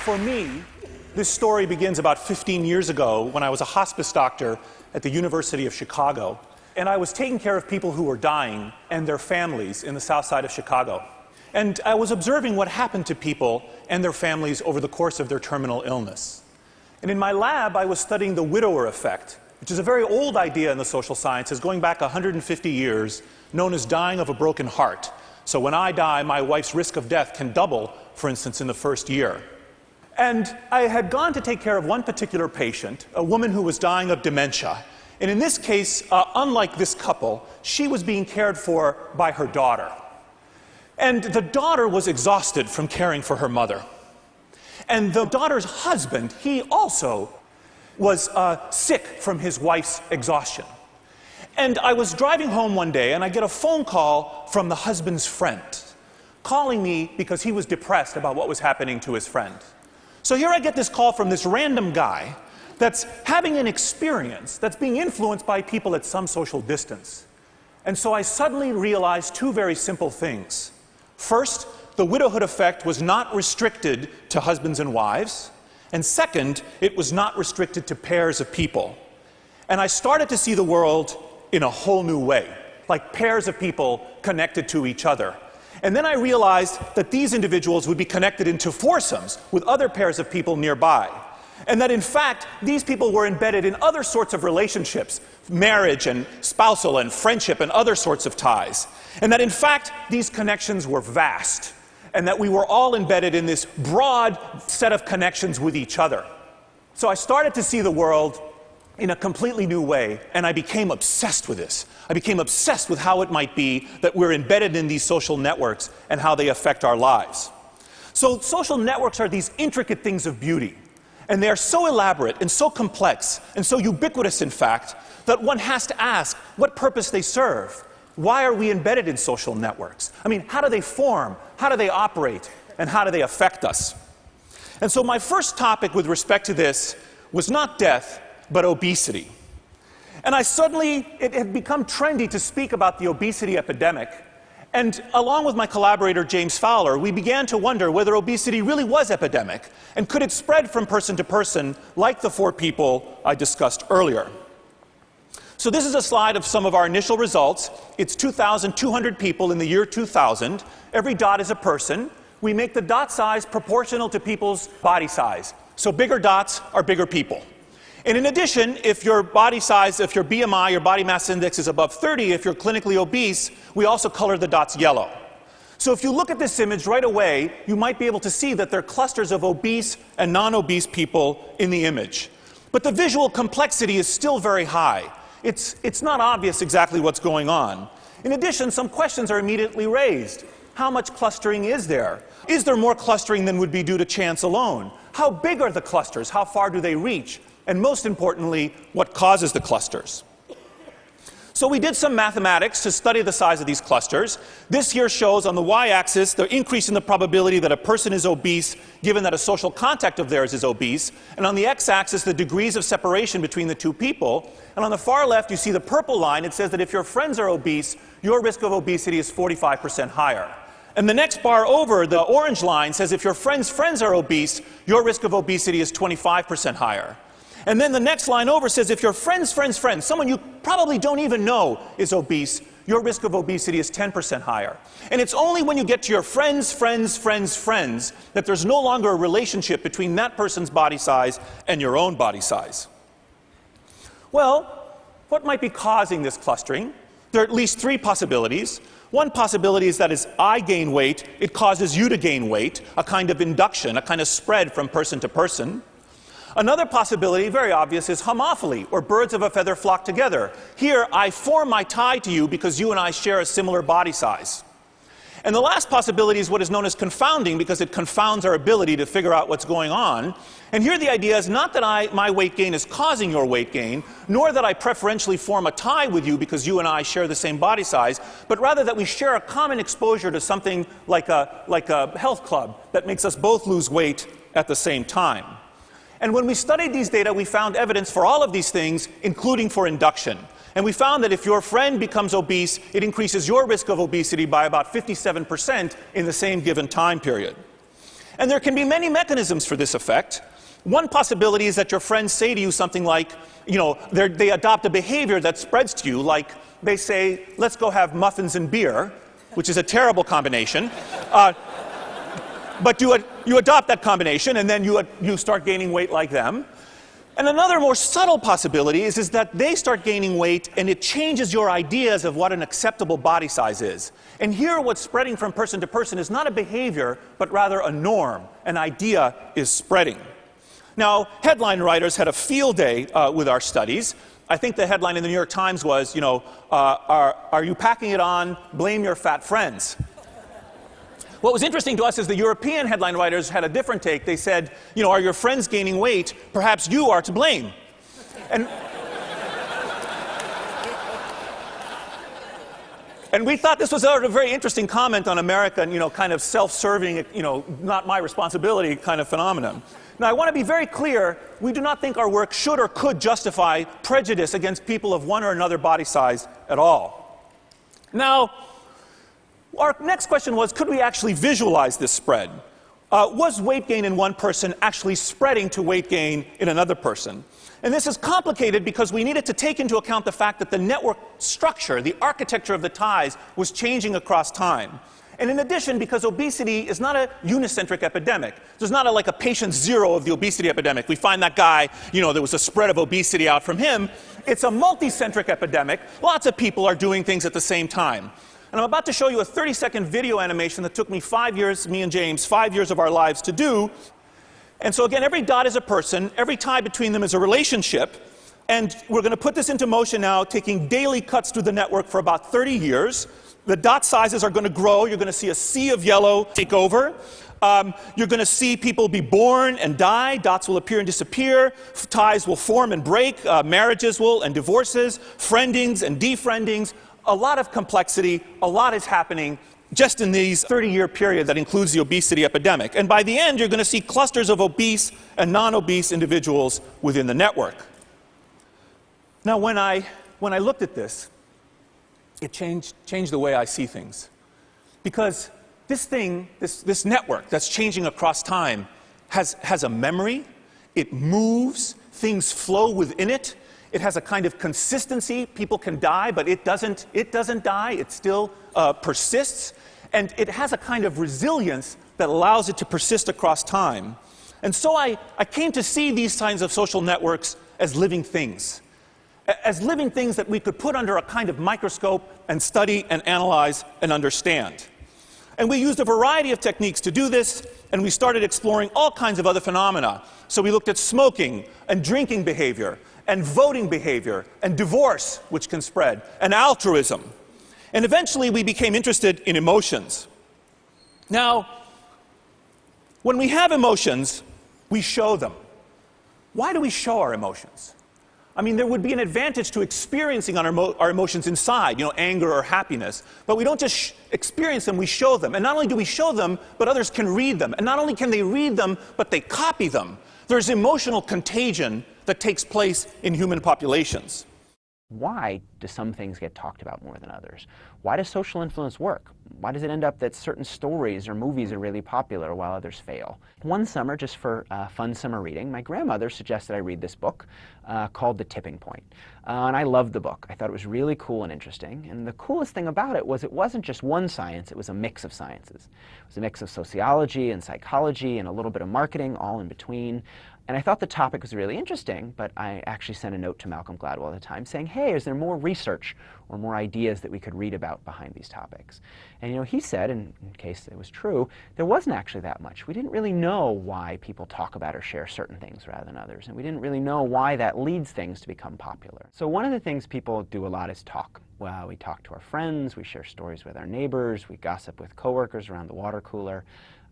For me, this story begins about 15 years ago when I was a hospice doctor at the University of Chicago, and I was taking care of people who were dying and their families in the south side of Chicago. And I was observing what happened to people and their families over the course of their terminal illness. And in my lab, I was studying the widower effect, which is a very old idea in the social sciences going back 150 years, known as dying of a broken heart. So when I die, my wife's risk of death can double, for instance, in the first year. And I had gone to take care of one particular patient, a woman who was dying of dementia. And in this case, unlike this couple, she was being cared for by her daughter. And the daughter was exhausted from caring for her mother. And the daughter's husband, he also was sick from his wife's exhaustion. And I was driving home one day, and I get a phone call from the husband's friend, calling me because he was depressed about what was happening to his friend. So here I get this call from this random guy that's having an experience that's being influenced by people at some social distance. And so I suddenly realized two very simple things. First, the widowhood effect was not restricted to husbands and wives. And second, it was not restricted to pairs of people. And I started to see the world in a whole new way, like pairs of people connected to each other. And then I realized that these individuals would be connected into foursomes with other pairs of people nearby. And that in fact, these people were embedded in other sorts of relationships, marriage and spousal and friendship and other sorts of ties. And that in fact, these connections were vast. And that we were all embedded in this broad set of connections with each other. So I started to see the world in a completely new way, and I became obsessed with this. I became obsessed with how it might be that we're embedded in these social networks and how they affect our lives. So social networks are these intricate things of beauty, and they are so elaborate and so complex and so ubiquitous, in fact, that one has to ask what purpose they serve. Why are we embedded in social networks? I mean, how do they form? How do they operate? And how do they affect us? And so my first topic with respect to this was not death, but obesity. And it had become trendy to speak about the obesity epidemic. And along with my collaborator, James Fowler, we began to wonder whether obesity really was epidemic, and could it spread from person to person, like the 4 people I discussed earlier. So this is a slide of some of our initial results. It's 2,200 people in the year 2000. Every dot is a person. We make the dot size proportional to people's body size. So bigger dots are bigger people. And in addition, if your body size, if your BMI, your body mass index, is above 30, if you're clinically obese, we also color the dots yellow. So if you look at this image right away, you might be able to see that there are clusters of obese and non-obese people in the image. But the visual complexity is still very high. It's not obvious exactly what's going on. In addition, some questions are immediately raised. How much clustering is there? Is there more clustering than would be due to chance alone? How big are the clusters? How far do they reach? And most importantly, what causes the clusters? So we did some mathematics to study the size of these clusters. This here shows on the y-axis the increase in the probability that a person is obese given that a social contact of theirs is obese. And on the x-axis, the degrees of separation between the two people. And on the far left, you see the purple line. It says that if your friends are obese, your risk of obesity is 45% higher. And the next bar over, the orange line, says if your friends' are obese, your risk of obesity is 25% higher. And then the next line over says if your friends, someone you probably don't even know is obese, your risk of obesity is 10% higher. And it's only when you get to your friends that there's no longer a relationship between that person's body size and your own body size. Well, what might be causing this clustering? There are at least 3 possibilities. One possibility is that as I gain weight, it causes you to gain weight, a kind of induction, a kind of spread from person to person. Another possibility, very obvious, is homophily, or birds of a feather flock together. Here, I form my tie to you because you and I share a similar body size. And the last possibility is what is known as confounding, because it confounds our ability to figure out what's going on. And here the idea is not that my weight gain is causing your weight gain, nor that I preferentially form a tie with you because you and I share the same body size, but rather that we share a common exposure to something like a health club that makes us both lose weight at the same time. And when we studied these data, we found evidence for all of these things, including for induction. And we found that if your friend becomes obese, it increases your risk of obesity by about 57% in the same given time period. And there can be many mechanisms for this effect. One possibility is that your friends say to you something like, they adopt a behavior that spreads to you, like they say, let's go have muffins and beer, which is a terrible combination. But you adopt that combination, and then you start gaining weight like them. And another more subtle possibility is that they start gaining weight, and it changes your ideas of what an acceptable body size is. And here, what's spreading from person to person is not a behavior, but rather a norm. An idea is spreading. Now, headline writers had a field day with our studies. I think the headline in the New York Times was, are you packing it on? Blame your fat friends. What was interesting to us is the European headline writers had a different take. They said, are your friends gaining weight? Perhaps you are to blame. And we thought this was a very interesting comment on American, kind of self-serving, not my responsibility kind of phenomenon. Now, I want to be very clear, we do not think our work should or could justify prejudice against people of one or another body size at all. Now, our next question was, could we actually visualize this spread? Was weight gain in one person actually spreading to weight gain in another person? And this is complicated because we needed to take into account the fact that the network structure, the architecture of the ties, was changing across time. And in addition, because obesity is not a unicentric epidemic. There's not like a patient zero of the obesity epidemic. We find that guy, there was a spread of obesity out from him. It's a multicentric epidemic. Lots of people are doing things at the same time. And I'm about to show you a 30-second video animation that took me 5 years, me and James, 5 years of our lives to do. And so again, every dot is a person, every tie between them is a relationship. And we're going to put this into motion now, taking daily cuts through the network for about 30 years. The dot sizes are going to grow. You're going to see a sea of yellow take over. You're going to see people be born and die. Dots will appear and disappear. Ties will form and break. Marriages will and divorces. Friendings and defriendings. A lot of complexity. A lot is happening just in these 30-year period that includes the obesity epidemic. And by the end, you're going to see clusters of obese and non-obese individuals within the network. Now, when I looked at this, it changed the way I see things. Because this network that's changing across time has a memory, it moves, things flow within it, it has a kind of consistency. People can die, but it doesn't die, it still persists. And it has a kind of resilience that allows it to persist across time. And so I came to see these kinds of social networks as living things. As living things that we could put under a kind of microscope and study and analyze and understand. And we used a variety of techniques to do this, and we started exploring all kinds of other phenomena. So we looked at smoking and drinking behavior, and voting behavior, and divorce, which can spread, and altruism. And eventually we became interested in emotions. Now, when we have emotions, we show them. Why do we show our emotions? I mean, there would be an advantage to experiencing our emotions inside, anger or happiness. But we don't just experience them, we show them. And not only do we show them, but others can read them. And not only can they read them, but they copy them. There's emotional contagion that takes place in human populations. Why do some things get talked about more than others? Why does social influence work? Why does it end up that certain stories or movies are really popular while others fail? One summer, just for fun summer reading, my grandmother suggested I read this book called The Tipping Point. And I loved the book. I thought it was really cool and interesting. And the coolest thing about it was it wasn't just one science, it was a mix of sciences. It was a mix of sociology and psychology and a little bit of marketing, all in between. And I thought the topic was really interesting, but I actually sent a note to Malcolm Gladwell at the time saying, hey, is there more research or more ideas that we could read about behind these topics? And he said, and in case it was true, there wasn't actually that much. We didn't really know why people talk about or share certain things rather than others, and we didn't really know why that leads things to become popular. So one of the things people do a lot is talk. Well, we talk to our friends, we share stories with our neighbors, we gossip with coworkers around the water cooler.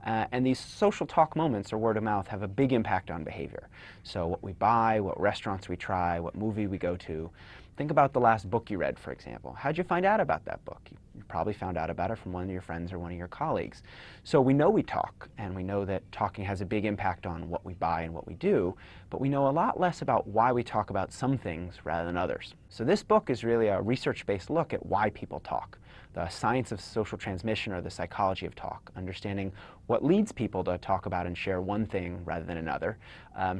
And these social talk moments, or word of mouth, have a big impact on behavior. So what we buy, what restaurants we try, what movie we go to. Think about the last book you read, for example. How'd you find out about that book? You probably found out about it from one of your friends or one of your colleagues. So we know we talk, and we know that talking has a big impact on what we buy and what we do, but we know a lot less about why we talk about some things rather than others. So this book is really a research-based look at why people talk. the science of social transmission or the psychology of talk, understanding what leads people to talk about and share one thing rather than another,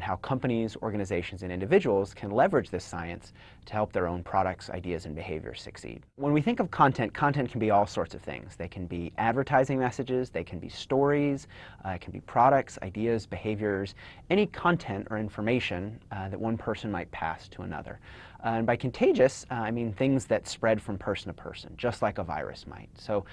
how companies, organizations, and individuals can leverage this science to help their own products, ideas, and behaviors succeed. When we think of content, content can be all sorts of things. They can be advertising messages, they can be stories, it can be products, ideas, behaviors, any content or information that one person might pass to another. And by contagious, I mean things that spread from person to person, just like a virus might. So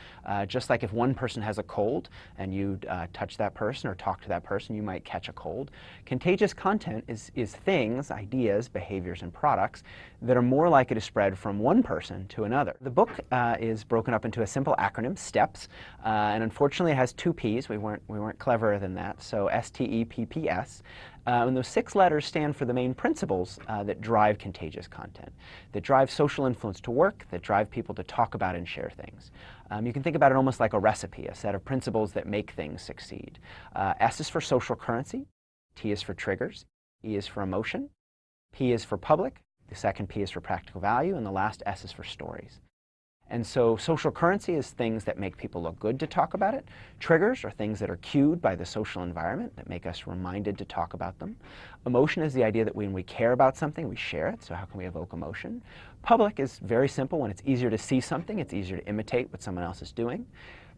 just like if one person has a cold and you touch that person or talk to that person, you might catch a cold. Contagious content is things, ideas, behaviors, and products that are more likely to spread from one person to another. The book is broken up into a simple acronym, STEPS, and unfortunately it has two P's. We weren't cleverer than that, so STEPPS. And those 6 letters stand for the main principles that drive contagious content, that drive social influence to work, that drive people to talk about and share things. You can think about it almost like a recipe, a set of principles that make things succeed. S is for social currency, T is for triggers, E is for emotion, P is for public, the second P is for practical value, and the last S is for stories. And so social currency is things that make people look good to talk about it. Triggers are things that are cued by the social environment that make us reminded to talk about them. Emotion is the idea that when we care about something, we share it. So how can we evoke emotion? Public is very simple. When it's easier to see something, it's easier to imitate what someone else is doing.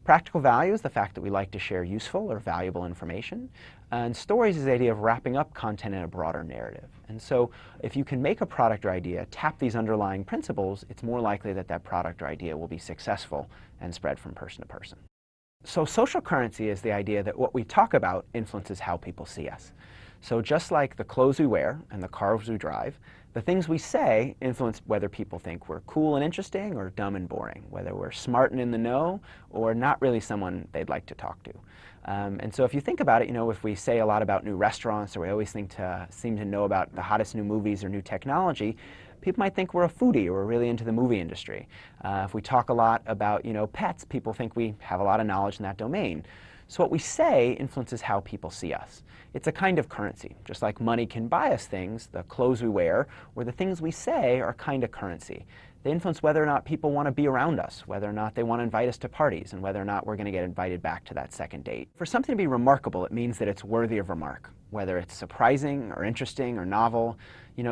Practical value is the fact that we like to share useful or valuable information. And stories is the idea of wrapping up content in a broader narrative. And so if you can make a product or idea, tap these underlying principles, it's more likely that that product or idea will be successful and spread from person to person. So social currency is the idea that what we talk about influences how people see us. So just like the clothes we wear and the cars we drive, the things we say influence whether people think we're cool and interesting or dumb and boring, whether we're smart and in the know or not really someone they'd like to talk to. And so if you think about it, if we say a lot about new restaurants or we always seem to know about the hottest new movies or new technology, people might think we're a foodie or we're really into the movie industry. If we talk a lot about pets, people think we have a lot of knowledge in that domain. So what we say influences how people see us. It's a kind of currency. Just like money can buy us things, the clothes we wear or the things we say are kind of currency. They influence whether or not people want to be around us, whether or not they want to invite us to parties, and whether or not we're going to get invited back to that second date. For something to be remarkable, it means that it's worthy of remark, whether it's surprising or interesting or novel.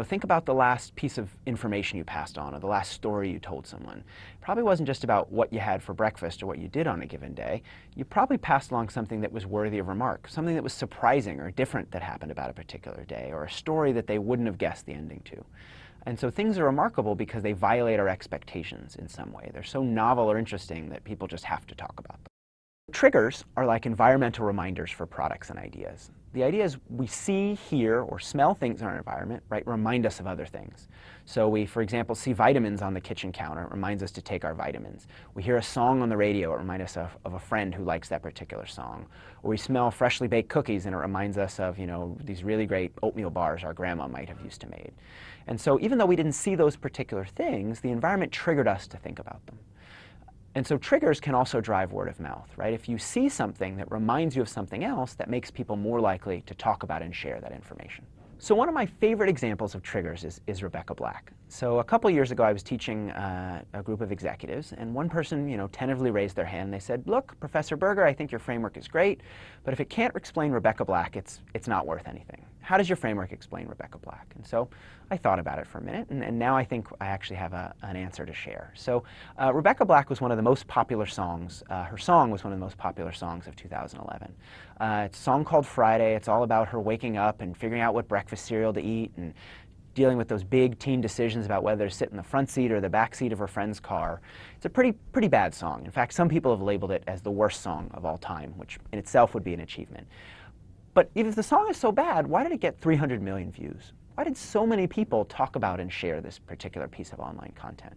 Think about the last piece of information you passed on or the last story you told someone. It probably wasn't just about what you had for breakfast or what you did on a given day. You probably passed along something that was worthy of remark, something that was surprising or different that happened about a particular day, or a story that they wouldn't have guessed the ending to. And so things are remarkable because they violate our expectations in some way. They're so novel or interesting that people just have to talk about them. Triggers are like environmental reminders for products and ideas. The idea is we see, hear, or smell things in our environment, remind us of other things. So we, for example, see vitamins on the kitchen counter, it reminds us to take our vitamins. We hear a song on the radio, it reminds us of a friend who likes that particular song. Or we smell freshly baked cookies and it reminds us of, these really great oatmeal bars our grandma might have used to make. And so even though we didn't see those particular things, the environment triggered us to think about them. And so triggers can also drive word of mouth, If you see something that reminds you of something else, that makes people more likely to talk about and share that information. So one of my favorite examples of triggers is Rebecca Black. So a couple years ago I was teaching a group of executives, and one person tentatively raised their hand and they said, "Look, Professor Berger, I think your framework is great, but if it can't explain Rebecca Black, it's not worth anything. How does your framework explain Rebecca Black?" And so I thought about it for a minute, and now I think I actually have an answer to share. So Rebecca Black was one of the most popular songs. Her song was one of the most popular songs of 2011. It's a song called Friday. It's all about her waking up and figuring out what breakfast cereal to eat and dealing with those big teen decisions about whether to sit in the front seat or the back seat of her friend's car. It's a pretty bad song. In fact, some people have labeled it as the worst song of all time, which in itself would be an achievement. But if the song is so bad, why did it get 300 million views? Why did so many people talk about and share this particular piece of online content?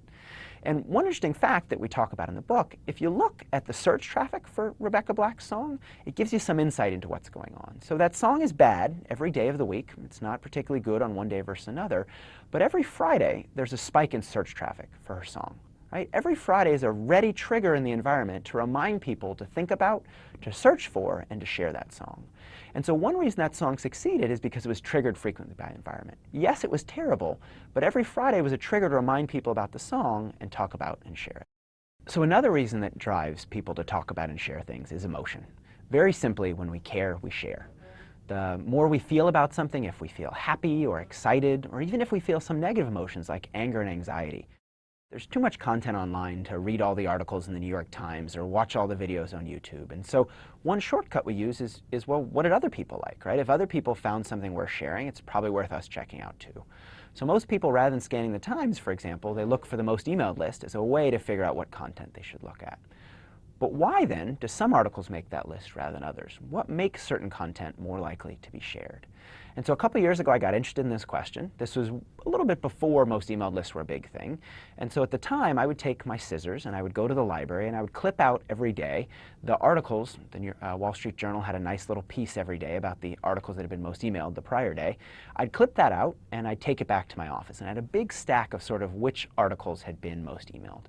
And one interesting fact that we talk about in the book, if you look at the search traffic for Rebecca Black's song, it gives you some insight into what's going on. So that song is bad every day of the week. It's not particularly good on one day versus another. But every Friday, there's a spike in search traffic for her song. Every Friday is a ready trigger in the environment to remind people to think about, to search for, and to share that song. And so one reason that song succeeded is because it was triggered frequently by the environment. Yes, it was terrible, but every Friday was a trigger to remind people about the song and talk about and share it. So another reason that drives people to talk about and share things is emotion. Very simply, when we care, we share. The more we feel about something, if we feel happy or excited, or even if we feel some negative emotions like anger and anxiety, there's too much content online to read all the articles in the New York Times or watch all the videos on YouTube. And so one shortcut we use is well, what did other people like, right? If other people found something worth sharing, it's probably worth us checking out too. So most people, rather than scanning the Times, for example, they look for the most emailed list as a way to figure out what content they should look at. But why then do some articles make that list rather than others? What makes certain content more likely to be shared? And so a couple years ago I got interested in this question. This was a little bit before most emailed lists were a big thing. And so at the time I would take my scissors and I would go to the library and I would clip out every day the articles. The Wall Street Journal had a nice little piece every day about the articles that had been most emailed the prior day. I'd clip that out and I'd take it back to my office and I had a big stack of sort of which articles had been most emailed.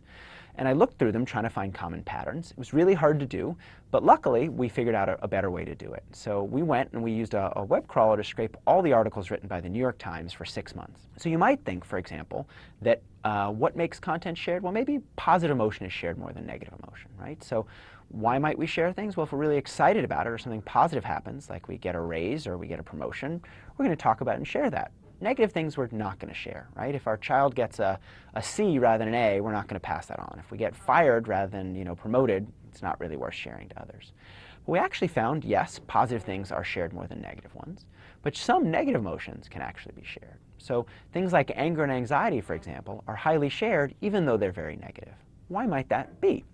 And I looked through them trying to find common patterns. It was really hard to do, but luckily we figured out a better way to do it. So we went and we used a web crawler to scrape all the articles written by the New York Times for 6 months. So you might think, for example, that what makes content shared? Well, maybe positive emotion is shared more than negative emotion, right? So why might we share things? Well, if we're really excited about it or something positive happens, like we get a raise or we get a promotion, we're going to talk about it and share that. Negative things we're not going to share, right? If our child gets a C rather than an A, we're not going to pass that on. If we get fired rather than promoted, it's not really worth sharing to others. But we actually found, yes, positive things are shared more than negative ones, but some negative emotions can actually be shared. So things like anger and anxiety, for example, are highly shared even though they're very negative. Why might that be?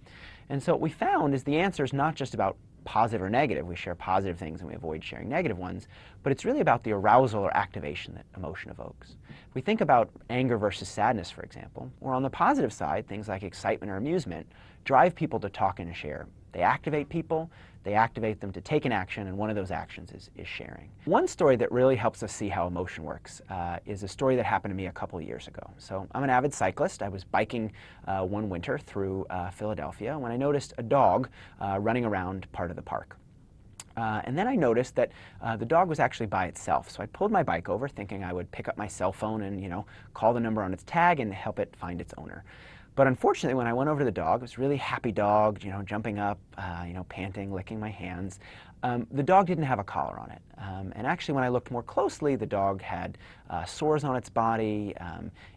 And so what we found is the answer is not just about positive or negative. We share positive things and we avoid sharing negative ones, but it's really about the arousal or activation that emotion evokes. If we think about anger versus sadness, for example, or on the positive side, things like excitement or amusement drive people to talk and share. They activate people, they activate them to take an action, and one of those actions is sharing. One story that really helps us see how emotion works is a story that happened to me a couple of years ago. So I'm an avid cyclist. I was biking one winter through Philadelphia when I noticed a dog running around part of the park. And then I noticed that the dog was actually by itself. So I pulled my bike over thinking I would pick up my cell phone and call the number on its tag and help it find its owner. But unfortunately, when I went over to the dog, it was a really happy dog, jumping up, panting, licking my hands. The dog didn't have a collar on it. And actually, when I looked more closely, the dog had sores on its body.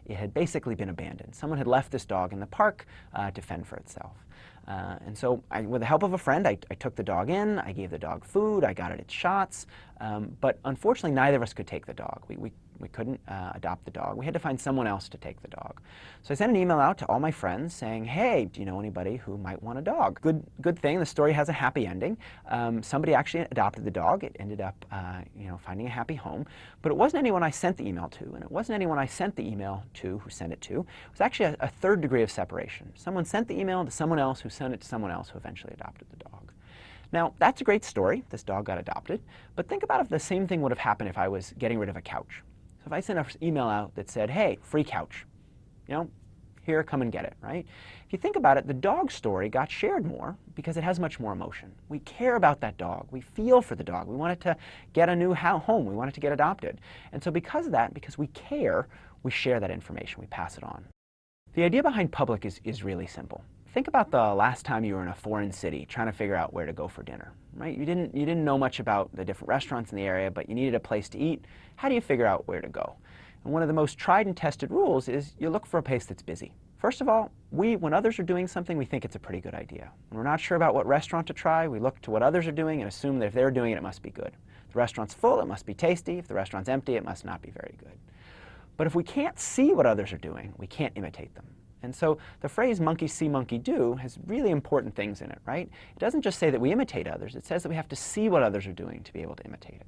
It had basically been abandoned. Someone had left this dog in the park to fend for itself. And so with the help of a friend, I took the dog in, I gave the dog food, I got it its shots, but unfortunately neither of us could take the dog. We couldn't adopt the dog. We had to find someone else to take the dog. So I sent an email out to all my friends saying, hey, do you know anybody who might want a dog? Good thing, the story has a happy ending. Somebody actually adopted the dog. It ended up finding a happy home. But it wasn't anyone I sent the email to, and it wasn't anyone I sent the email to who sent it to. It was actually a third degree of separation. Someone sent the email to someone else who sent it to someone else who eventually adopted the dog. Now, that's a great story. This dog got adopted. But think about if the same thing would have happened if I was getting rid of a couch. So if I sent an email out that said, hey, free couch, here, come and get it, right? If you think about it, the dog story got shared more because it has much more emotion. We care about that dog. We feel for the dog. We want it to get a new home. We want it to get adopted. And so because of that, because we care, we share that information. We pass it on. The idea behind public is really simple. Think about the last time you were in a foreign city trying to figure out where to go for dinner, right? You didn't know much about the different restaurants in the area, but you needed a place to eat. How do you figure out where to go? And one of the most tried and tested rules is you look for a place that's busy. First of all, when others are doing something, we think it's a pretty good idea. When we're not sure about what restaurant to try, we look to what others are doing and assume that if they're doing it, it must be good. If the restaurant's full, it must be tasty. If the restaurant's empty, it must not be very good. But if we can't see what others are doing, we can't imitate them. And so the phrase monkey see, monkey do has really important things in it, right? It doesn't just say that we imitate others, it says that we have to see what others are doing to be able to imitate it.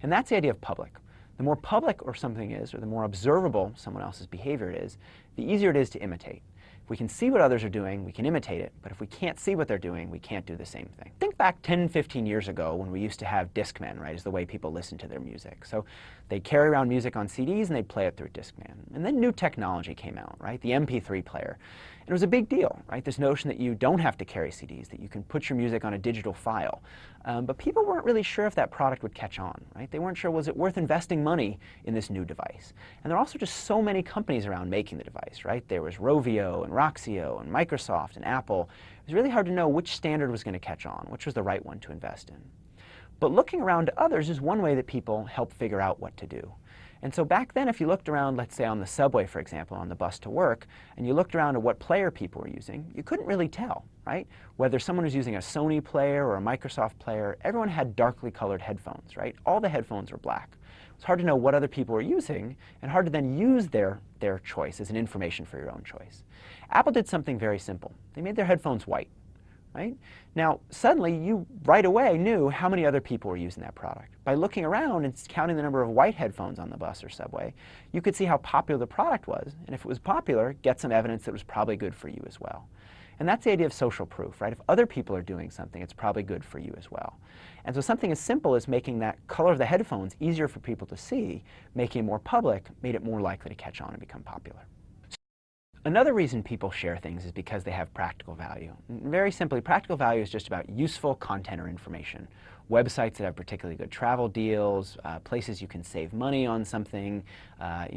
And that's the idea of public. The more public or something is, or the more observable someone else's behavior is, the easier it is to imitate. If we can see what others are doing, we can imitate it, but if we can't see what they're doing, we can't do the same thing. Think back 10, 15 years ago when we used to have Discmen, right, is the way people listened to their music. So they'd carry around music on CDs and they'd play it through Discman. And then new technology came out, right, the MP3 player. And it was a big deal, right? This notion that you don't have to carry CDs, that you can put your music on a digital file. But people weren't really sure if that product would catch on, right? They weren't sure, was it worth investing money in this new device? And there are also just so many companies around making the device, right? There was Rovio and Roxio and Microsoft and Apple. It was really hard to know which standard was going to catch on, which was the right one to invest in. But looking around to others is one way that people help figure out what to do. And so back then, if you looked around, let's say on the subway, for example, on the bus to work, and you looked around at what player people were using, you couldn't really tell, right? Whether someone was using a Sony player or a Microsoft player, everyone had darkly colored headphones, right? All the headphones were black. It's hard to know what other people were using, and hard to then use their choice as an information for your own choice. Apple did something very simple. They made their headphones white. Right? Now, suddenly you right away knew how many other people were using that product. By looking around and counting the number of white headphones on the bus or subway, you could see how popular the product was, and if it was popular, get some evidence that it was probably good for you as well. And that's the idea of social proof, right? If other people are doing something, it's probably good for you as well. And so something as simple as making that color of the headphones easier for people to see, making it more public, made it more likely to catch on and become popular. Another reason people share things is because they have practical value. Very simply, practical value is just about useful content or information. Websites that have particularly good travel deals, places you can save money on something,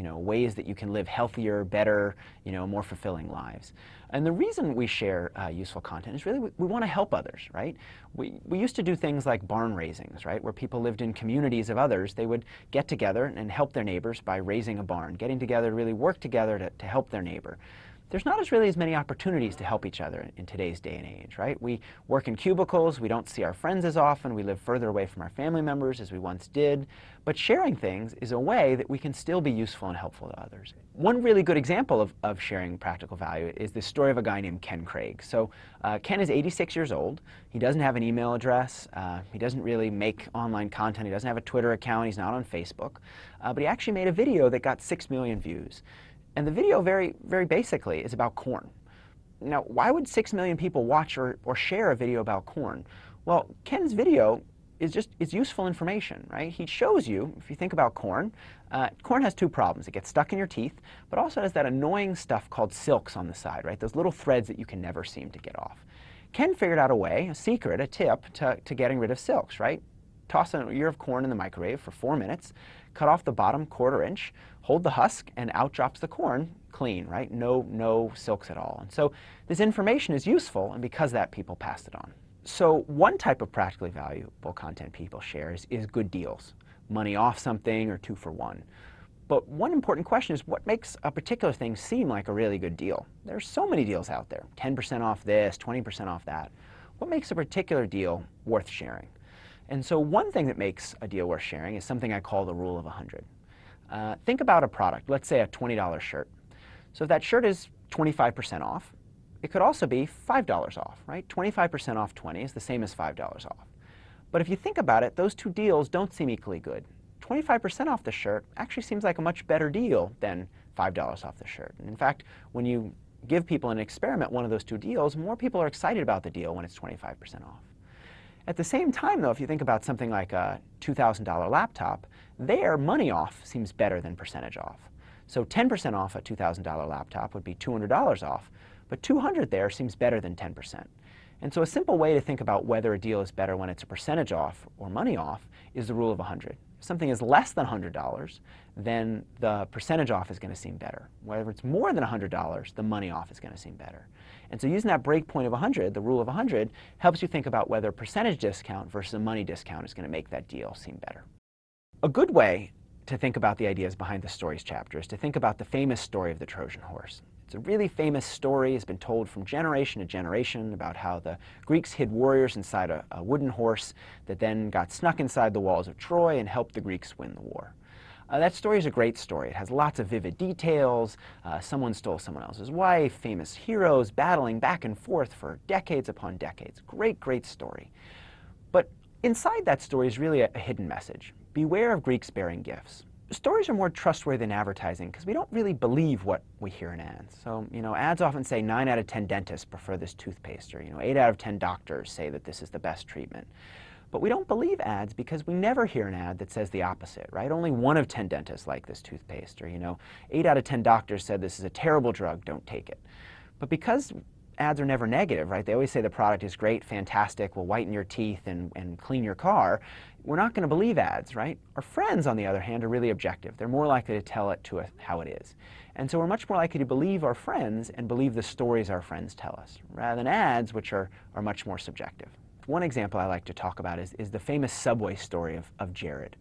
ways that you can live healthier, better, more fulfilling lives. And the reason we share useful content is really we want to help others, right? We used to do things like barn raisings, right? Where people lived in communities of others. They would get together and help their neighbors by raising a barn, getting together to really work together to help their neighbor. There's not really as many opportunities to help each other in today's day and age, right? We work in cubicles, we don't see our friends as often, we live further away from our family members as we once did, but sharing things is a way that we can still be useful and helpful to others. One really good example of sharing practical value is the story of a guy named Ken Craig. So Ken is 86 years old, he doesn't have an email address, he doesn't really make online content, he doesn't have a Twitter account, he's not on Facebook, but he actually made a video that got 6 million views. And the video, very, very basically, is about corn. Now, why would 6 million people watch or share a video about corn? Well, Ken's video is useful information, right? He shows you, if you think about corn, corn has two problems. It gets stuck in your teeth, but also has that annoying stuff called silks on the side, right? Those little threads that you can never seem to get off. Ken figured out a way, a secret, a tip to getting rid of silks, right? Toss an ear of corn in the microwave for 4 minutes, cut off the bottom 1/4 inch, hold the husk, and out drops the corn clean, right? No silks at all. And so this information is useful, and because of that, people passed it on. So one type of practically valuable content people share is good deals. Money off something or 2 for 1. But one important question is what makes a particular thing seem like a really good deal? There's so many deals out there. 10% off this, 20% off that. What makes a particular deal worth sharing? And so one thing that makes a deal worth sharing is something I call the rule of 100. Think about a product, let's say a $20 shirt. So if that shirt is 25% off, it could also be $5 off, right? 25% off 20 is the same as $5 off. But if you think about it, those two deals don't seem equally good. 25% off the shirt actually seems like a much better deal than $5 off the shirt. And in fact, when you give people an experiment, one of those two deals, more people are excited about the deal when it's 25% off. At the same time, though, if you think about something like a $2,000 laptop, there money off seems better than percentage off. So 10% off a $2,000 laptop would be $200 off, but $200 there seems better than 10%. And so a simple way to think about whether a deal is better when it's a percentage off or money off is the rule of 100. If something is less than $100, then the percentage off is going to seem better. Whether it's more than $100, the money off is going to seem better. And so using that break point of 100, the rule of 100, helps you think about whether a percentage discount versus a money discount is going to make that deal seem better. A good way to think about the ideas behind the stories chapter is to think about the famous story of the Trojan horse. It's a really famous story. It's been told from generation to generation about how the Greeks hid warriors inside a wooden horse that then got snuck inside the walls of Troy and helped the Greeks win the war. That story is a great story. It has lots of vivid details. Someone stole someone else's wife, famous heroes battling back and forth for decades upon decades. Great, great story. But inside that story is really a hidden message. Beware of Greeks bearing gifts. Stories are more trustworthy than advertising because we don't really believe what we hear in ads. So, ads often say 9 out of 10 dentists prefer this toothpaste, or 8 out of 10 doctors say that this is the best treatment. But we don't believe ads because we never hear an ad that says the opposite, right? Only 1 of 10 dentists like this toothpaste, or 8 out of 10 doctors said this is a terrible drug, don't take it. But because ads are never negative, right? They always say the product is great, fantastic, will whiten your teeth and clean your car. We're not going to believe ads, right? Our friends, on the other hand, are really objective. They're more likely to tell it to us how it is. And so we're much more likely to believe our friends and believe the stories our friends tell us, rather than ads, which are much more subjective. One example I like to talk about is the famous Subway story of Jared.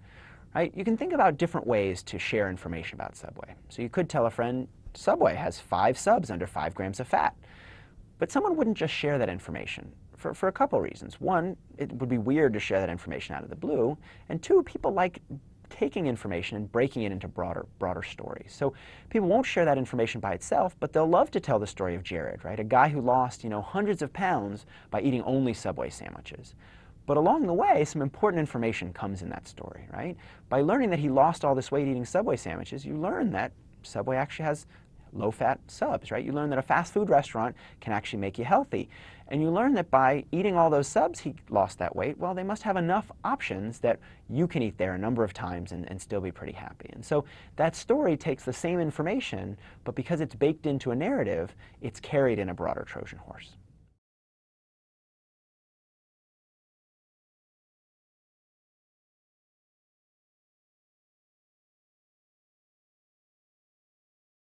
Right? You can think about different ways to share information about Subway. So you could tell a friend, Subway has 5 subs under 5 grams of fat. But someone wouldn't just share that information for a couple reasons. One, it would be weird to share that information out of the blue. And two, people like taking information and breaking it into broader stories. So people won't share that information by itself, but they'll love to tell the story of Jared, right? A guy who lost, hundreds of pounds by eating only Subway sandwiches. But along the way, some important information comes in that story, right? By learning that he lost all this weight eating Subway sandwiches, you learn that Subway actually has low-fat subs, right? You learn that a fast food restaurant can actually make you healthy. And you learn that by eating all those subs, he lost that weight. Well, they must have enough options that you can eat there a number of times and still be pretty happy. And so that story takes the same information, but because it's baked into a narrative, it's carried in a broader Trojan horse.